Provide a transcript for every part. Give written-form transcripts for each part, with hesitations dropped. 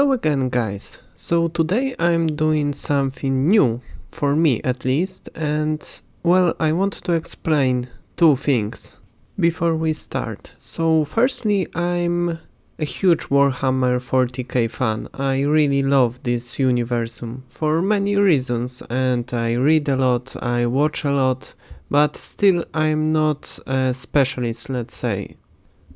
Hello again, guys. So today I'm doing something new, for me at least, and well, I want to explain two things before we start. So firstly, I'm a huge Warhammer 40k fan. I really love this universum for many reasons, and I read a lot, I watch a lot, but still I'm not a specialist, let's say.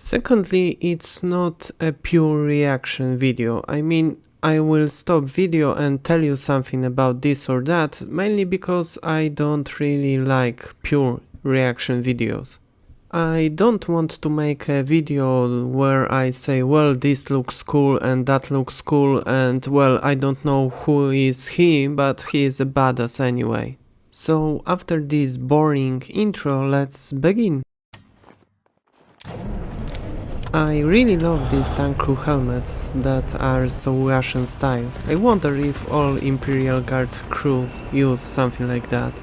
Secondly, it's not a pure reaction video. I mean, I will stop video and tell you something about this or that, mainly because I don't really like pure reaction videos. I don't want to make a video where I say, well, this looks cool and that looks cool and, well, I don't know who is he, but he is a badass anyway. So after this boring intro, let's begin. I really love these tank crew helmets that are so Russian style. I wonder if all Imperial Guard crew use something like that.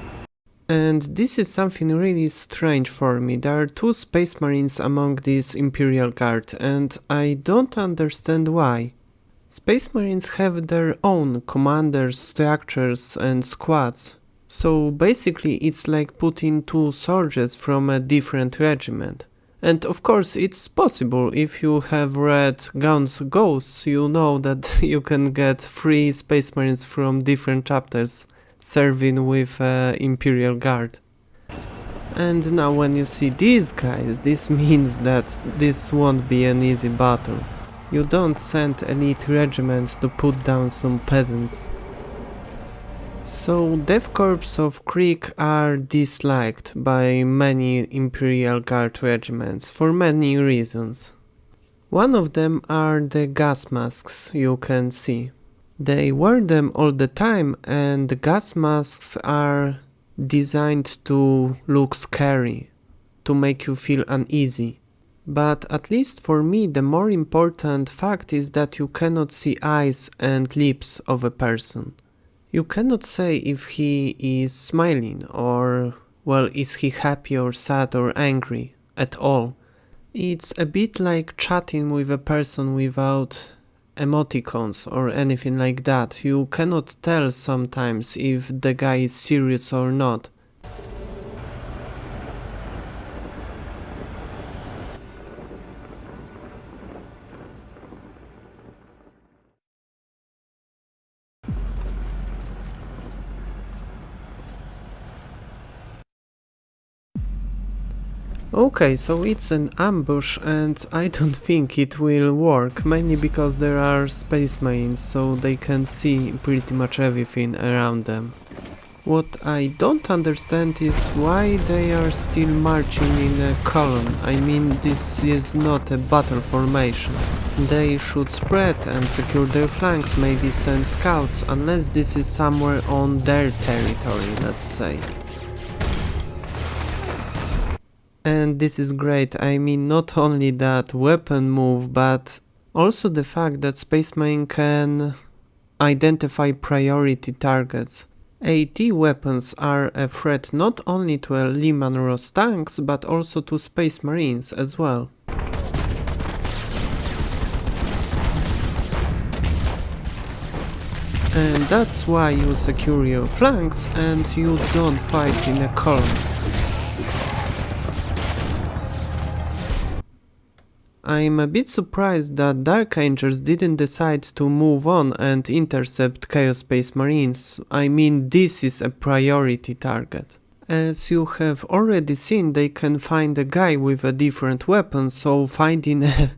And this is something really strange for me. There are two Space Marines among this Imperial Guard, and I don't understand why. Space Marines have their own commanders, structures and squads. So basically it's like putting two soldiers from a different regiment. And of course it's possible. If you have read Guns Ghosts, you know that you can get 3 Space Marines from different chapters serving with Imperial Guard. And now when you see these guys, this means that this won't be an easy battle. You don't send elite regiments to put down some peasants. So, Death Korps of Krieg are disliked by many Imperial Guard regiments for many reasons. One of them are the gas masks you can see. They wear them all the time, and the gas masks are designed to look scary, to make you feel uneasy. But at least for me, the more important fact is that you cannot see eyes and lips of a person. You cannot say if he is smiling or, well, is he happy or sad or angry at all. It's a bit like chatting with a person without emoticons or anything like that. You cannot tell sometimes if the guy is serious or not. Okay, so it's an ambush and I don't think it will work, mainly because there are Space Marines, so they can see pretty much everything around them. What I don't understand is why they are still marching in a column. I mean, this is not a battle formation. They should spread and secure their flanks, maybe send scouts, unless this is somewhere on their territory, let's say. And this is great. I mean, not only that weapon move, but also the fact that Space Marine can identify priority targets. AT weapons are a threat not only to Lehman Ross tanks, but also to Space Marines as well. And that's why you secure your flanks and you don't fight in a column. I'm a bit surprised that Dark Angels didn't decide to move on and intercept Chaos Space Marines. I mean, this is a priority target. As you have already seen, they can find a guy with a different weapon, so finding a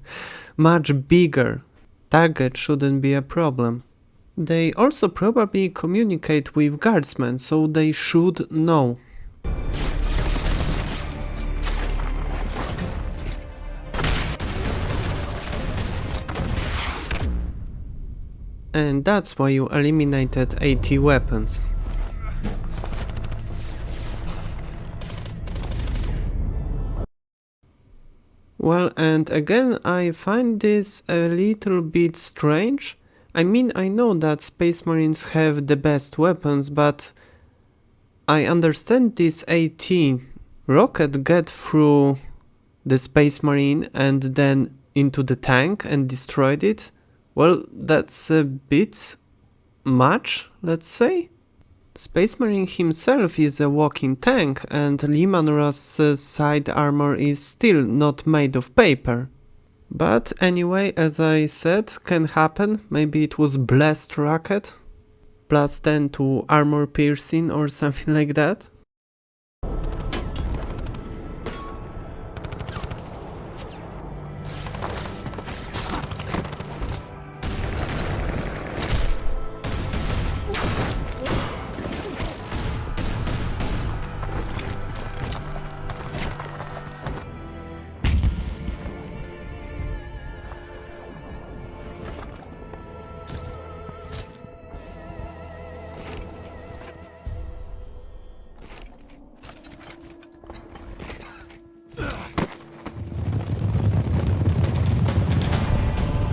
much bigger target shouldn't be a problem. They also probably communicate with guardsmen, so they should know. And that's why you eliminated AT weapons. Well, and again, I find this a little bit strange. I mean, I know that Space Marines have the best weapons, but I understand this AT rocket get through the Space Marine and then into the tank and destroyed it. Well, that's a bit much, let's say. Space Marine himself is a walking tank, and Lehman Ross's side armor is still not made of paper. But anyway, as I said, can happen. Maybe it was blast rocket, plus 10 to armor piercing or something like that.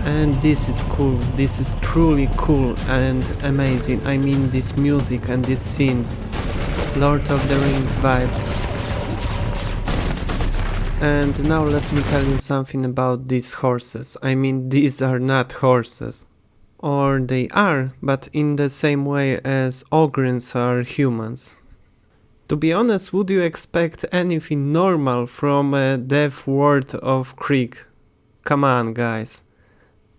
And this is cool, this is truly cool and amazing. I mean, this music and this scene, Lord of the Rings vibes. And now let me tell you something about these horses. I mean, these are not horses. Or they are, but in the same way as Ogryns are humans. To be honest, would you expect anything normal from a dev world of Krieg? Come on, guys.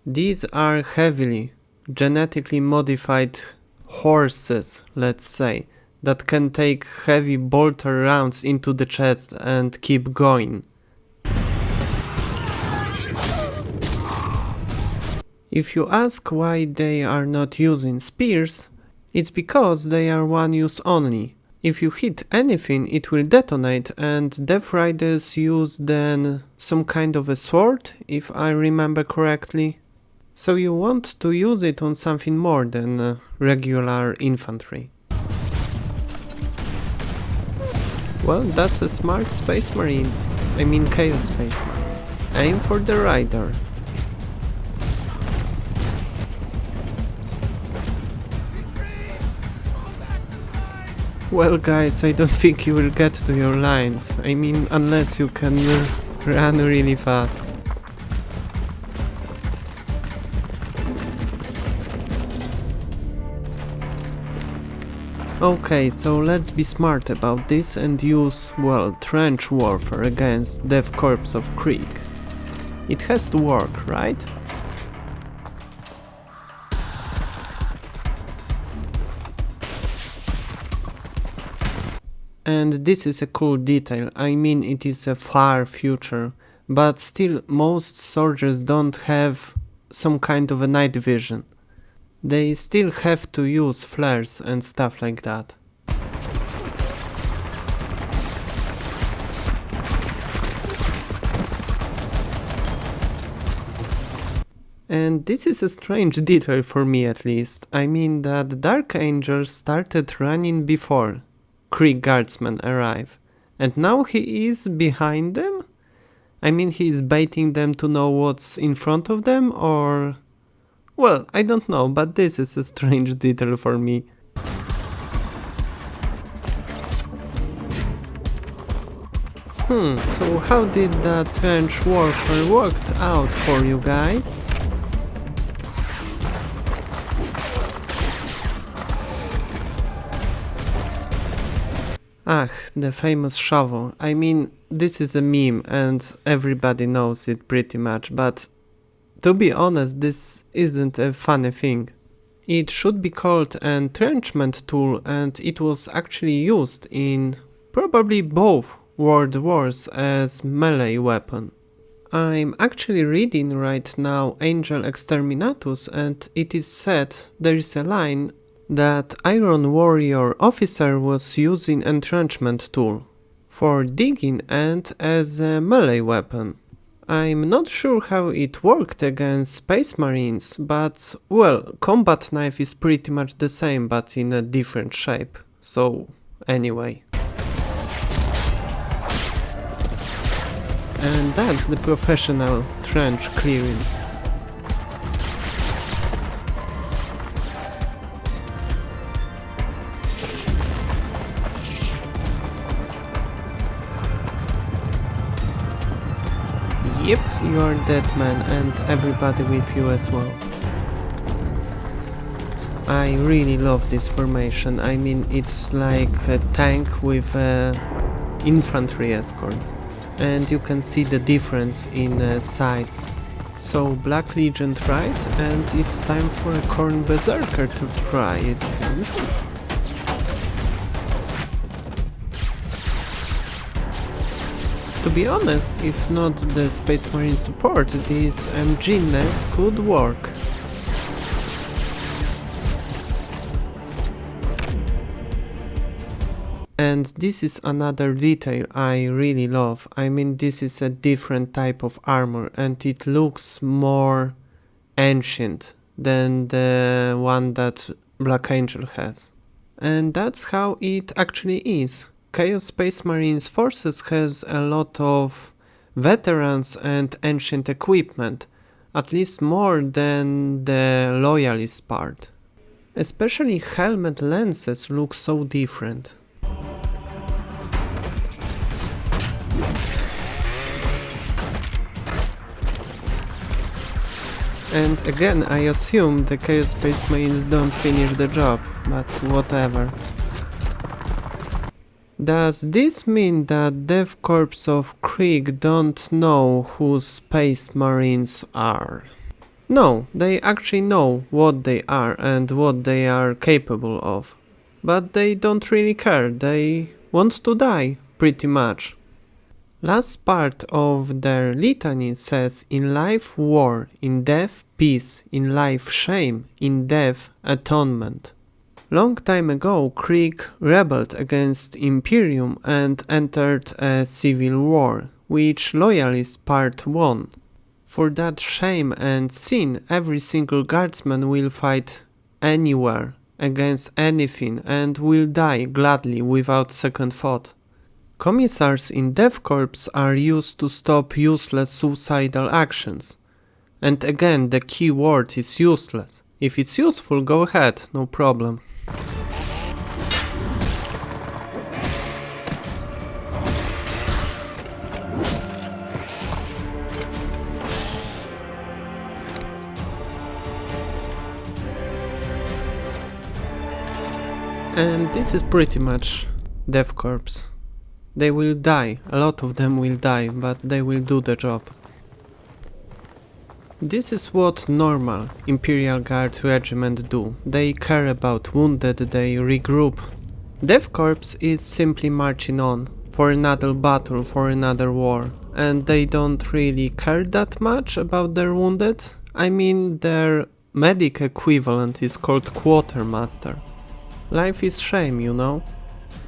These are heavily genetically modified horses, let's say, that can take heavy bolter rounds into the chest and keep going. If you ask why they are not using spears, it's because they are one use only. If you hit anything, it will detonate, and Death Riders use then some kind of a sword, if I remember correctly. So you want to use it on something more than regular infantry. Well, that's a smart Space Marine. I mean Chaos Space Marine. Aim for the rider. Well guys, I don't think you will get to your lines. I mean, unless you can run really fast. Okay, so let's be smart about this and use, well, trench warfare against the Korps of Krieg. It has to work, right? And this is a cool detail. I mean, it is a far future, but still most soldiers don't have some kind of a night vision. They still have to use flares and stuff like that. And this is a strange detail for me at least. I mean that Dark Angel started running before Krieg Guardsmen arrive, and now he is behind them? I mean, he is baiting them to know what's in front of them, or... Well, I don't know, but this is a strange detail for me. So how did that trench warfare worked out for you guys? Ah, the famous shovel. I mean, this is a meme and everybody knows it pretty much, but to be honest, this isn't a funny thing. It should be called an entrenchment tool, and it was actually used in probably both World Wars as melee weapon. I'm actually reading right now Angel Exterminatus, and it is said there is a line that Iron Warrior officer was using entrenchment tool for digging and as a melee weapon. I'm not sure how it worked against Space Marines, but, well, combat knife is pretty much the same, but in a different shape. So, anyway. And that's the professional trench clearing. Yep, you are dead man, and everybody with you as well. I really love this formation. I mean, it's like a tank with a infantry escort. And you can see the difference in size. So Black Legion tried, and it's time for a Khorne Berserker to try, it seems. To be honest, if not the Space Marine support, this MG nest could work. And this is another detail I really love. I mean, this is a different type of armor and it looks more ancient than the one that Black Angel has. And that's how it actually is. Chaos Space Marines Forces has a lot of veterans and ancient equipment, at least more than the Loyalist part. Especially helmet lenses look so different. And again, I assume the Chaos Space Marines don't finish the job, but whatever. Does this mean that Dev Korps of Krieg don't know who Space Marines are? No, they actually know what they are and what they are capable of. But they don't really care, they want to die, pretty much. Last part of their litany says in life war, in death peace, in life shame, in death atonement. Long time ago, Krieg rebelled against Imperium and entered a civil war, which Loyalist part won. For that shame and sin, every single guardsman will fight anywhere, against anything, and will die gladly without second thought. Commissars in Dev Corps are used to stop useless suicidal actions. And again, the key word is useless. If it's useful, go ahead, no problem. And this is pretty much Dev Corps. They will die, a lot of them will die, but they will do the job. This is what normal Imperial Guard regiment do. They care about wounded, they regroup. Dev Corps is simply marching on, for another battle, for another war. And they don't really care that much about their wounded. I mean, their medic equivalent is called Quartermaster. Life is shame, you know?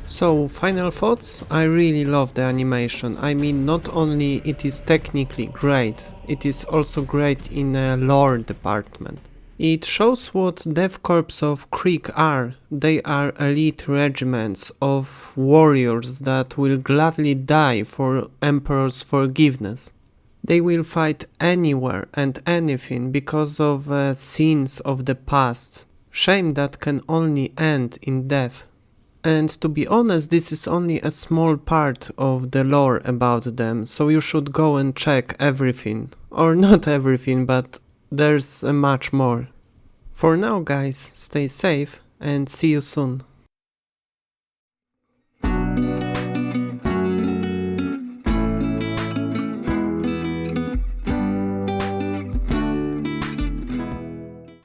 So, final thoughts? I really love the animation. I mean, not only it is technically great, it is also great in a lore department. It shows what Dev Corps of Krieg are. They are elite regiments of warriors that will gladly die for Emperor's forgiveness. They will fight anywhere and anything because of sins of the past. Shame that can only end in death. And to be honest, this is only a small part of the lore about them, so you should go and check everything. Or not everything, but there's much more. For now, guys, stay safe and see you soon.